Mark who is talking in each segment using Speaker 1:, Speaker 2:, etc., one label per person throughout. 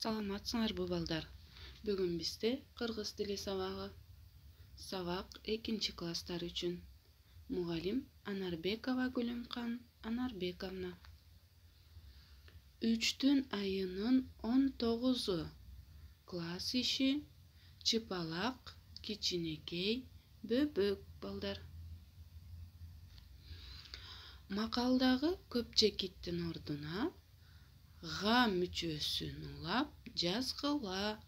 Speaker 1: Саламатсыңарбы балдар? Бүгүн бизде кыргыз тили сабагы. Сабак 2 класстар үчүн. Мугалим Анарбекова Гүлүмкан Анарбековна. 3 айынын 19-у. Класс иши чыпалак, кичинекей, бөбөк балдар. Макалдагы көпчекиттин ордуна га мүчөсүн улап жазгыла.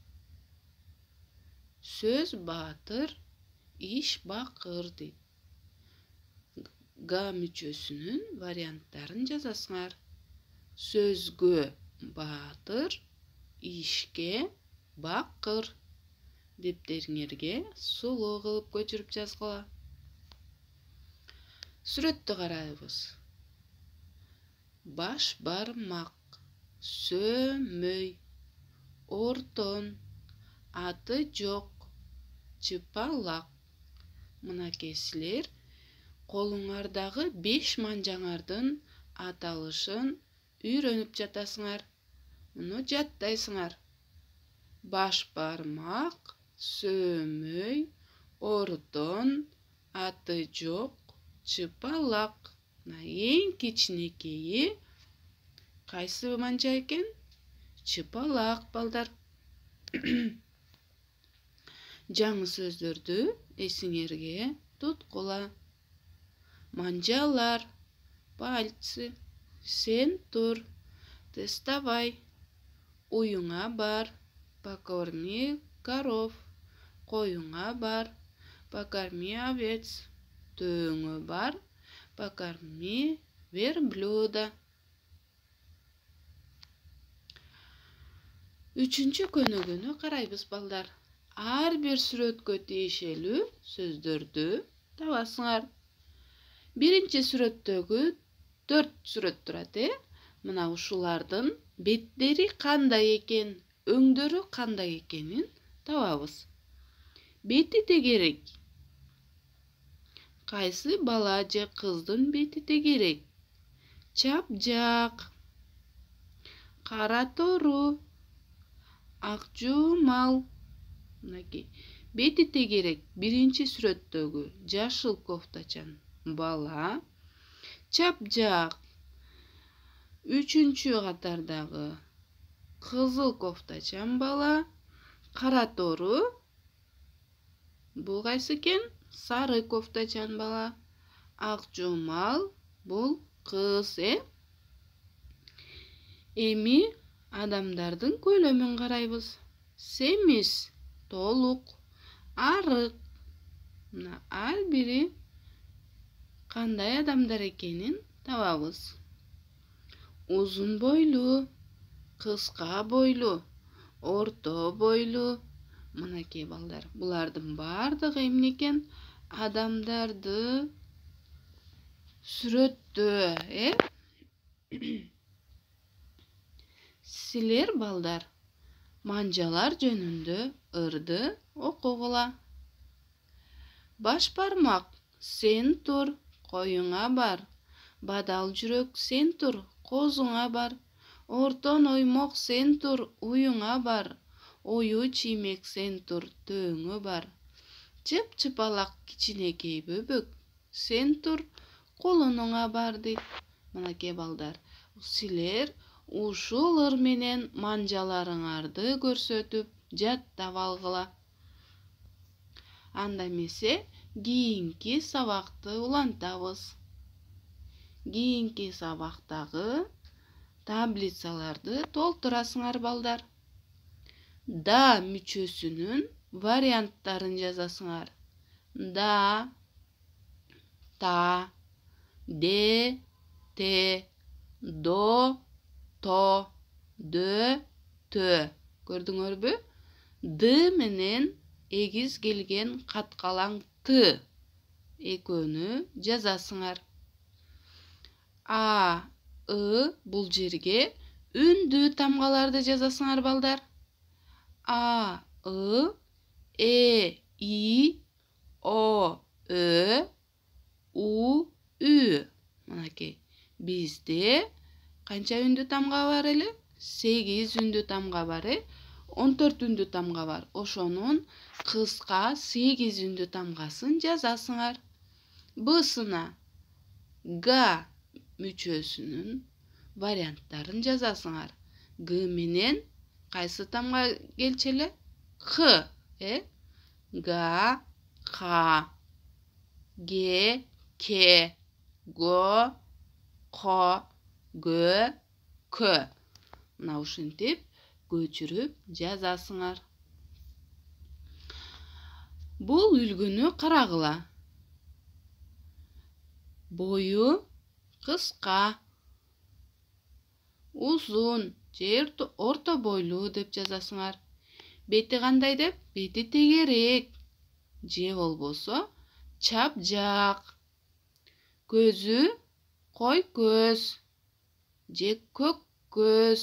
Speaker 1: Сөз батыр, иш бакыр дейт. Га мүчөсүнүн варианттарын жазасыңар. Сөзгө батыр, ишке бакыр. Дептериңерге сулуу кылып көчүрүп жазгыла. Сүрөттү карайбыз. Баш бармак, сөмөй, ортон, аты жок, чыпалак. Мынакей силер колуңардагы 5 манжаңардын аталышын үйрөнүп жатасыңар. Муну жаттайсыңар. Баш бармак, сөмөй, ортон, аты жок, чыпалак. Эң кичинекейи кайсы манжа экен? Чыпалак балдар. Жаңы сөздөрдү эсиңерге туткула. Манжалар, пальцы, сен тур, теставай, уюңа бар, покорми коров, коюңа бар, покорми овец, төөңө бар, покорми верблюда. 3 көнөгөнү карайбыз балдар. Ар бир сүрөткө тиешелүү сөздөрдү табасыңар. Биринчи сүрөттөгү 4 сүрөт турат. Мына ушулардын беттери кандай экен, өңдөрү кандай экенин табабыз. Бети тегерек. Кайсы бала же кыздын бети тегерек? Чапжак, кара тору, ак жумал. Мынакей бети тегерек биринчи сүрөттөгү жашыл кофтачан бала. Чапжак 3-чү катардагы кызыл кофтачан бала. Кара тору бул кайсы экен? Сары кофтачан бала. Ак жумал бул кыз. Эми адамдардын көлөмүн карайбыз. Семиз, толук, арык. Мына ар бири кандай адамдар экенин табабыз. Узун бойлуу, кыска бойлуу, орто бойлуу. Мынакей балдар, булардын бардыгы эмне экен? Адамдарды сүрөттөө, Силер балдар манжалар жөнүндө ырды окугула. Баш бармак, сен тур, коюңа бар. Бадал жүрөк, сен тур, козуңа бар. Ортон оймок, сен тур, уюңа бар. Ою чиймек, сен тур, төөңө бар. Чып-чыпалак кичинекей бөбөк, сен тур, колунуңа бар дейт. Мынакей балдар, силер ушул ыр менен манжаларыңарды көрсөтүп жаттап алгыла. Анда эмесе кийинки сабакты улантабыз. Кийинки сабактагы таблицаларды толтурасыңар балдар. Да мүчөсүнүн варианттарын жазасыңар. Да, та, де, те, до, то, дө, тө. Көрдүңөрбү? Д менен эгиз келген каткалаң Т экөөнү жазасыңар. А, ы бул жерге үндүү тамгаларды жазасыңар балдар. А, ы, и, о, ö, у, ü. Мынакей бизде канча үндүү тамга бар эле? 8 үндүү тамга бар, 14 үндүү тамга бар. Ошонун кыска 8 үндүү тамгасын жазасыңар. Бысына га мүчөсүнүн варианттарын жазасыңар. Г менен кайсы тамга келчү эле? Х, га, ха, ге, ке, го, ко, гө, кө. Мына ушинтип көчүрүп жазасыңар. Бул үлгүнү карагыла. Бою кыска, узун же орто бойлуу деп жазасыңар. Бети кандай деп? Бети тегерек же болбосо чапжак. Көзү кой көз же көк көз.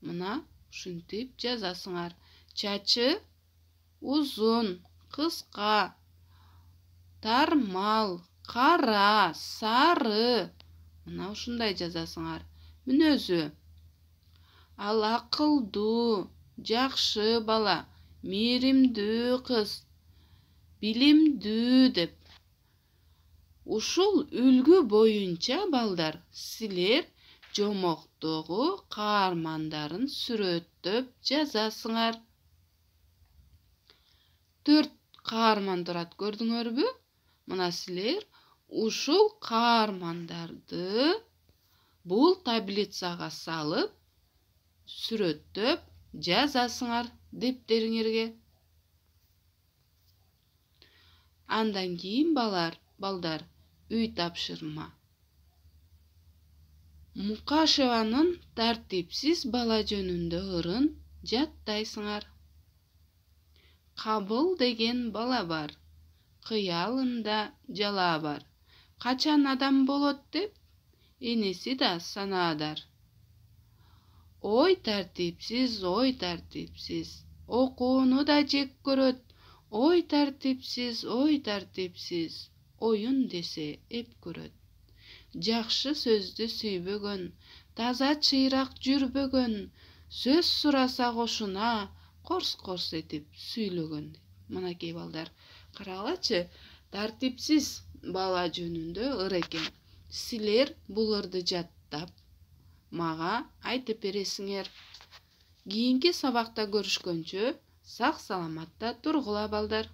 Speaker 1: Мына ушинтип жазасыңар. Чачы узун, кыска, тармал, кара, сары. Мына ушундай жазасыңар. Мүнөзү: ал акылдуу, жакшы бала, мээримдүү кыз, билимдүү деп. Ушул үлгү боюнча балдар, силер жомоктогу каармандарын сүрөттөп жазасыңар. 4 каарман турат, көрдүңөрбү? Мына силер ушул каармандарды бул таблицага салып, сүрөттөп жазасыңар дептериңерге. Андан кийин балдар, үй тапшырма. Мукашеванын тартипсиз бала жөнүндө ырын жаттайсыңар. Кабыл деген бала бар, кыялында жала бар. Качан адам болот деп, энеси да санаадар. Ой тартипсиз, окууну да жек көрөт. Ой тартипсиз, оюн десе эп көрөт. Жакшы сөздү сүйбөгөн, таза чыйрак жүрбөгөн, сөз сураса кошуна, корс этип сүйлөгөн. Мынакей балдар, карагылачы, тартипсиз бала жөнүндө ыр экен. Силер бул ырды жаттап, мага айтып бересиңер. Кийинки сабакта көрүшкөнчө, сак саламатта тургула балдар.